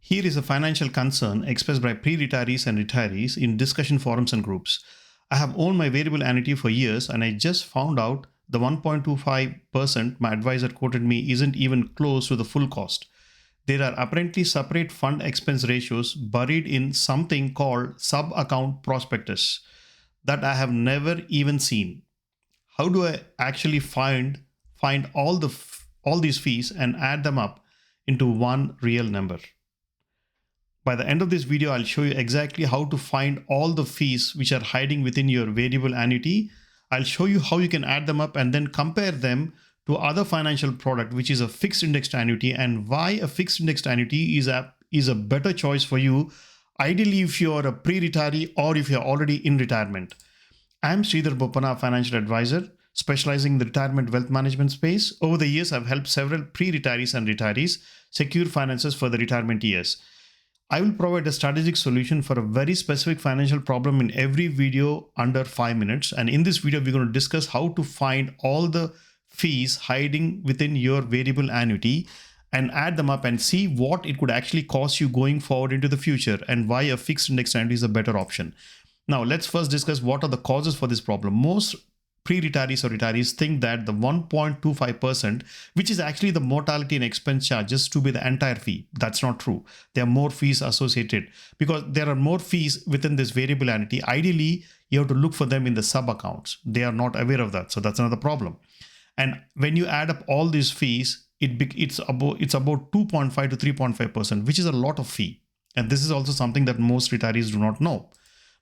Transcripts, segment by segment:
Here is a financial concern expressed by pre-retirees and retirees in discussion forums and groups. I have owned my variable annuity for years and I just found out the 1.25% my advisor quoted me isn't even close to the full cost. There are apparently separate fund expense ratios buried in something called sub-account prospectus that I have never even seen. How do I actually find all these fees and add them up into one real number? By the end of this video, I'll show you exactly how to find all the fees which are hiding within your variable annuity. I'll show you how you can add them up and then compare them to other financial product, which is a fixed indexed annuity, and why a fixed indexed annuity is a better choice for you, ideally if you're a pre-retiree or if you're already in retirement. I'm Sridhar Boppana, a financial advisor specializing in the retirement wealth management space. Over the years, I've helped several pre-retirees and retirees secure finances for the retirement years. I will provide a strategic solution for a very specific financial problem in every video under 5 minutes. And in this video, we're going to discuss how to find all the fees hiding within your variable annuity and add them up and see what it could actually cost you going forward into the future and why a fixed index annuity is a better option. Now, let's first discuss what are the causes for this problem. Most pre-retirees or retirees think that the 1.25%, which is actually the mortality and expense charges, to be the entire fee. That's not true. There are more fees associated because there are more fees within this variable annuity. Ideally, you have to look for them in the sub accounts. They are not aware of that. So that's another problem. And when you add up all these fees, it's about 2.5 to 3.5%, which is a lot of fee. And this is also something that most retirees do not know.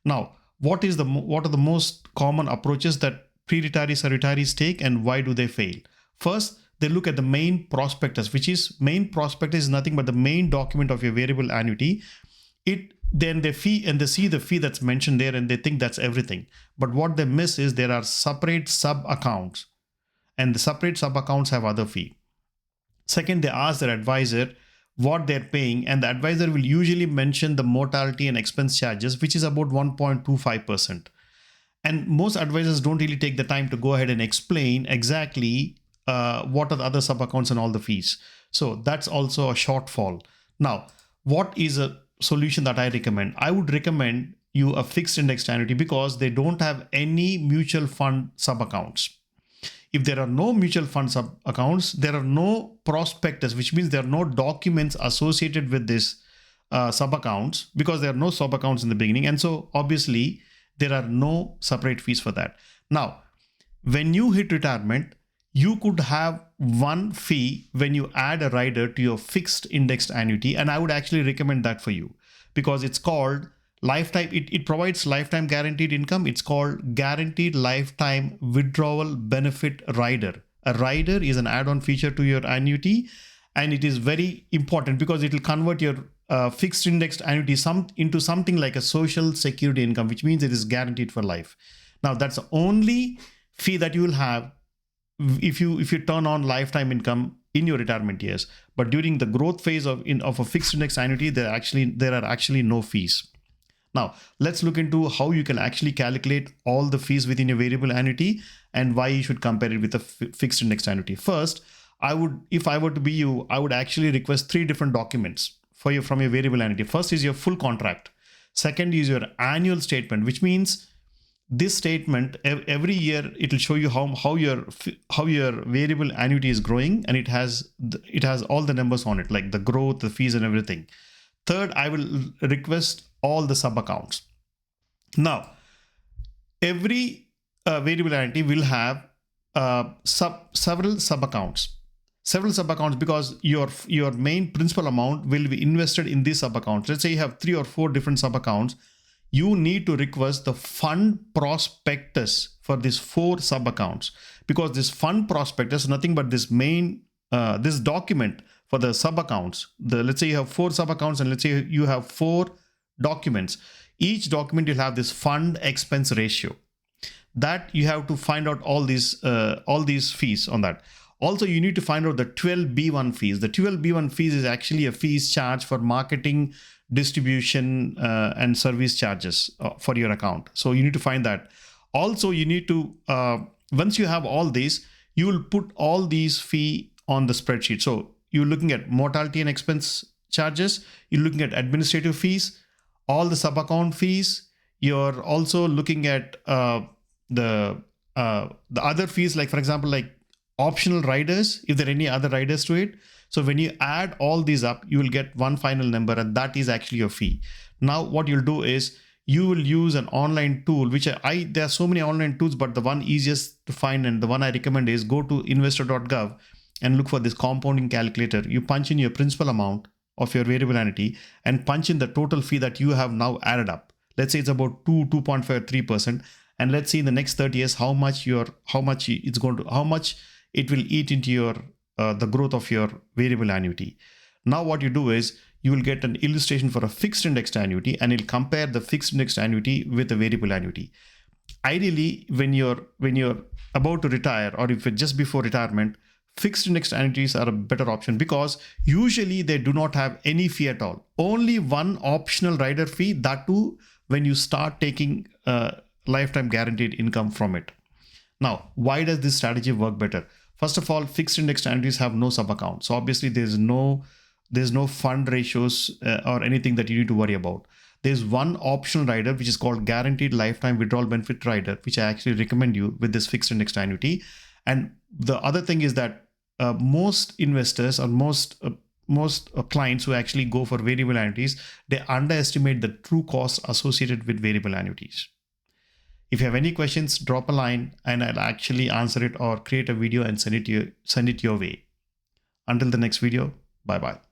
Now, what are the most common approaches that pre-retirees or retirees take, and why do they fail? First, they look at the main prospectus, main prospectus is nothing but the main document of your variable annuity. Then they see the fee that's mentioned there and they think that's everything. But what they miss is there are separate sub accounts, and the separate sub accounts have other fee. Second, they ask their advisor what they're paying, and the advisor will usually mention the mortality and expense charges, which is about 1.25%. And most advisors don't really take the time to go ahead and explain exactly what are the other sub accounts and all the fees. So that's also a shortfall. Now, what is a solution that I recommend? I would recommend you a fixed indexed annuity because they don't have any mutual fund sub accounts. If there are no mutual fund sub accounts, there are no prospectus, which means there are no documents associated with this sub accounts because there are no sub accounts in the beginning. And so obviously, there are no separate fees for that. Now, when you hit retirement, you could have one fee when you add a rider to your fixed indexed annuity. And I would actually recommend that for you because it's called lifetime. It provides lifetime guaranteed income. It's called guaranteed lifetime withdrawal benefit rider. A rider is an add-on feature to your annuity, and it is very important because it will convert your fixed indexed annuity into something like a social security income, which means it is guaranteed for life. Now, that's the only fee that you will have if you turn on lifetime income in your retirement years. But during the growth phase of a fixed indexed annuity, there are actually no fees. Now, let's look into how you can actually calculate all the fees within your variable annuity and why you should compare it with a fixed indexed annuity. First, if I were to be you, I would actually request 3 different documents from your variable annuity. First is your full contract. Second is your annual statement, which means this statement every year it will show you how your variable annuity is growing, and it has all the numbers on it, like the growth, the fees, and everything. Third, I will request all the sub accounts. Now, every variable annuity will have several sub accounts. Several sub accounts because your main principal amount will be invested in these sub accounts. Let's say you have 3 or 4 different sub accounts. You need to request the fund prospectus for these 4 sub accounts because this fund prospectus is nothing but this document for the sub accounts. Let's say you have 4 sub accounts and let's say you have 4 documents. Each document will have this fund expense ratio that you have to find out all these fees on that. Also, you need to find out the 12B1 fees. The 12B1 fees is actually a fees charged for marketing, distribution, and service charges for your account. So you need to find that. Also, you need to, once you have all these, you will put all these fee on the spreadsheet. So you're looking at mortality and expense charges, you're looking at administrative fees, all the sub-account fees. You're also looking at the other fees, like for example, like optional riders, if there are any other riders to it. So when you add all these up, you will get one final number, and that is actually your fee. Now what you'll do is you will use an online tool, which there are so many online tools, but the one easiest to find and the one I recommend is go to investor.gov and look for this compounding calculator. You punch in your principal amount of your variable annuity and punch in the total fee that you have now added up. Let's say it's about 2.5, 3%. And let's see in the next 30 years how much it will eat into your the growth of your variable annuity. Now what you do is you will get an illustration for a fixed indexed annuity, and it'll compare the fixed indexed annuity with the variable annuity. Ideally, when you're about to retire, or if it's just before retirement, fixed indexed annuities are a better option because usually they do not have any fee at all. Only one optional rider fee, that too when you start taking lifetime guaranteed income from it. Now, why does this strategy work better? First of all, fixed indexed annuities have no sub-account. So obviously there's no fund ratios or anything that you need to worry about. There's one optional rider, which is called guaranteed lifetime withdrawal benefit rider, which I actually recommend you with this fixed indexed annuity. And the other thing is that most investors or most clients who actually go for variable annuities, they underestimate the true costs associated with variable annuities. If you have any questions, drop a line and I'll actually answer it or create a video and send it your way. Until the next video, bye-bye.